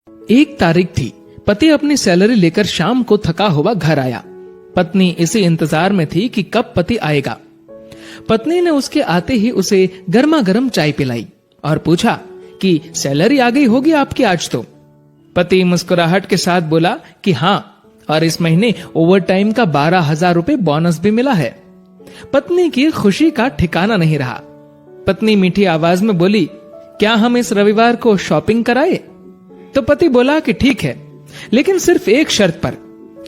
एक तारीख थी। पति अपनी सैलरी लेकर शाम को थका हुआ घर आया। पत्नी इसी इंतजार में थी कि कब पति आएगा। पत्नी ने उसके आते ही उसे गर्मा गर्म चाय पिलाई और पूछा कि सैलरी आ गई होगी आपकी आज तो। पति मुस्कुराहट के साथ बोला कि हाँ, और इस महीने ओवर टाइम का 12,000 रुपए बोनस भी मिला है। पत्नी की खुशी का ठिकाना नहीं रहा। पत्नी मीठी आवाज में बोली, क्या हम इस रविवार को शॉपिंग कराए? तो पति बोला कि ठीक है, लेकिन सिर्फ एक शर्त पर,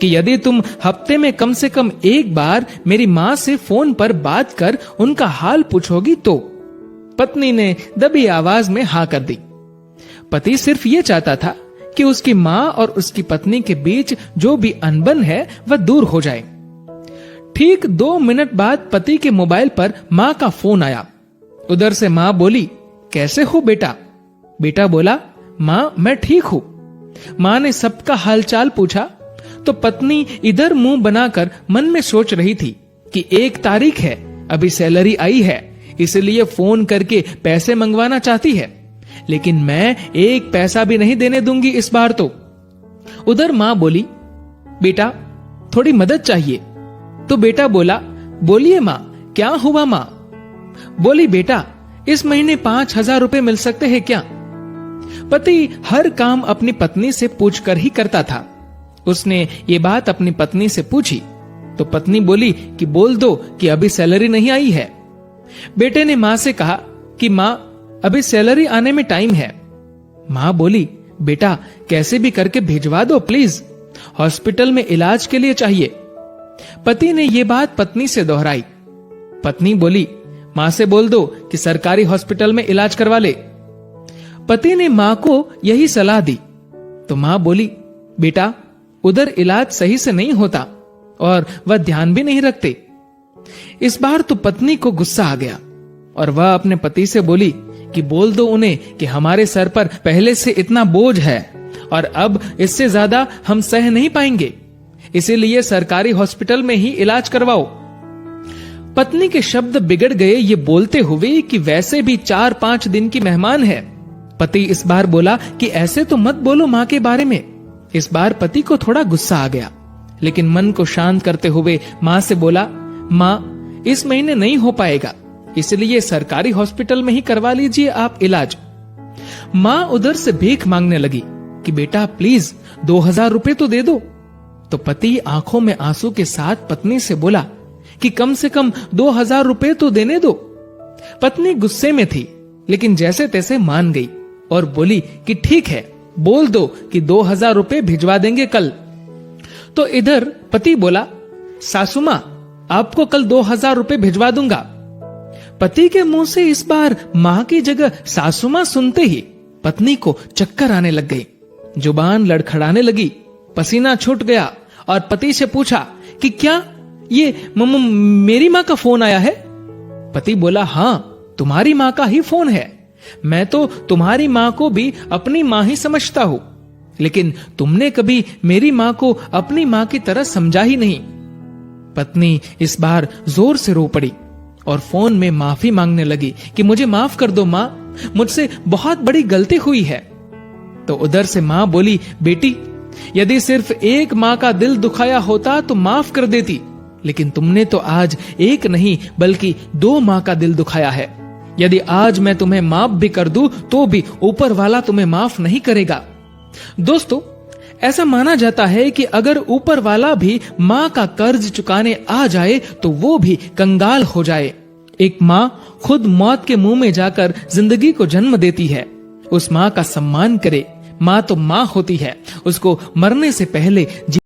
कि यदि तुम हफ्ते में कम से कम एक बार मेरी माँ से फोन पर बात कर उनका हाल पूछोगी तो। पत्नी ने दबी आवाज में हाँ कर दी। पति सिर्फ ये चाहता था कि उसकी माँ और उसकी पत्नी के बीच जो भी अनबन है वह दूर हो जाए। ठीक 2 मिनट बाद पति के मोबाइल पर माँ का फोन आया। उधर से माँ बोली, कैसे हो बेटा? बेटा बोला, माँ मैं ठीक हूं। माँ ने सबका हालचाल पूछा तो पत्नी इधर मुंह बनाकर मन में सोच रही थी कि 1 तारीख है, अभी सैलरी आई है, इसलिए फोन करके पैसे मंगवाना चाहती है, लेकिन मैं 1 पैसा भी नहीं देने दूंगी इस बार तो। उधर माँ बोली, बेटा थोड़ी मदद चाहिए। तो बेटा बोला, बोलिए माँ, क्या हुआ माँ? बोली, बेटा इस महीने 5,000 रुपए मिल सकते हैं क्या? पति हर काम अपनी पत्नी से पूछकर ही करता था। उसने ये बात अपनी पत्नी से पूछी तो पत्नी बोली कि बोल दो कि अभी सैलरी नहीं आई है। बेटे ने माँ से कहा कि माँ अभी सैलरी आने में टाइम है। माँ बोली, बेटा कैसे भी करके भिजवा दो प्लीज, हॉस्पिटल में इलाज के लिए चाहिए। पति ने ये बात पत्नी से दोहराई। पत्नी बोली, माँ से बोल दो कि सरकारी हॉस्पिटल में इलाज करवा ले। पति ने माँ को यही सलाह दी तो माँ बोली, बेटा उधर इलाज सही से नहीं होता और वह ध्यान भी नहीं रखते। इस बार तो पत्नी को गुस्सा आ गया और वह अपने पति से बोली कि बोल दो उन्हें कि हमारे सर पर पहले से इतना बोझ है और अब इससे ज्यादा हम सह नहीं पाएंगे, इसीलिए सरकारी हॉस्पिटल में ही इलाज करवाओ। पत्नी के शब्द बिगड़ गए ये बोलते हुए कि वैसे भी 4-5 दिन की मेहमान है। पति इस बार बोला कि ऐसे तो मत बोलो माँ के बारे में। इस बार पति को थोड़ा गुस्सा आ गया, लेकिन मन को शांत करते हुए माँ से बोला, माँ इस महीने नहीं हो पाएगा, इसलिए सरकारी हॉस्पिटल में ही करवा लीजिए आप इलाज। माँ उधर से भीख मांगने लगी कि बेटा प्लीज 2,000 रुपए तो दे दो। तो पति आंखों में आंसू के साथ पत्नी से बोला कि कम से कम 2,000 रुपए तो देने दो। पत्नी गुस्से में थी, लेकिन जैसे तैसे मान गई और बोली कि ठीक है, बोल दो कि 2,000 रुपए भिजवा देंगे कल। तो इधर पति बोला, सासू माँ आपको कल 2,000 रुपए भिजवा दूंगा। पति के मुंह से इस बार माँ की जगह सासू माँ सुनते ही पत्नी को चक्कर आने लग गई, जुबान लड़खड़ाने लगी, पसीना छूट गया और पति से पूछा कि क्या ये मेरी माँ का फोन आया है? पति बोला, हाँ तुम्हारी माँ का ही फोन है। मैं तो तुम्हारी माँ को भी अपनी माँ ही समझता हूँ, लेकिन तुमने कभी मेरी माँ को अपनी माँ की तरह समझा ही नहीं। पत्नी इस बार जोर से रो पड़ी और फोन में माफी मांगने लगी कि मुझे माफ कर दो माँ, मुझसे बहुत बड़ी गलती हुई है। तो उधर से माँ बोली, बेटी यदि सिर्फ एक माँ का दिल दुखाया होता तो माफ कर देती, लेकिन तुमने तो आज एक नहीं बल्कि 2 माँ का दिल दुखाया है। यदि आज मैं तुम्हें माफ भी कर दूं तो भी ऊपर वाला तुम्हें माफ नहीं करेगा। दोस्तों, ऐसा माना जाता है कि अगर ऊपर वाला भी माँ का कर्ज चुकाने आ जाए तो वो भी कंगाल हो जाए। एक माँ खुद मौत के मुंह में जाकर जिंदगी को जन्म देती है। उस माँ का सम्मान करे। माँ तो माँ होती है, उसको मरने से पहले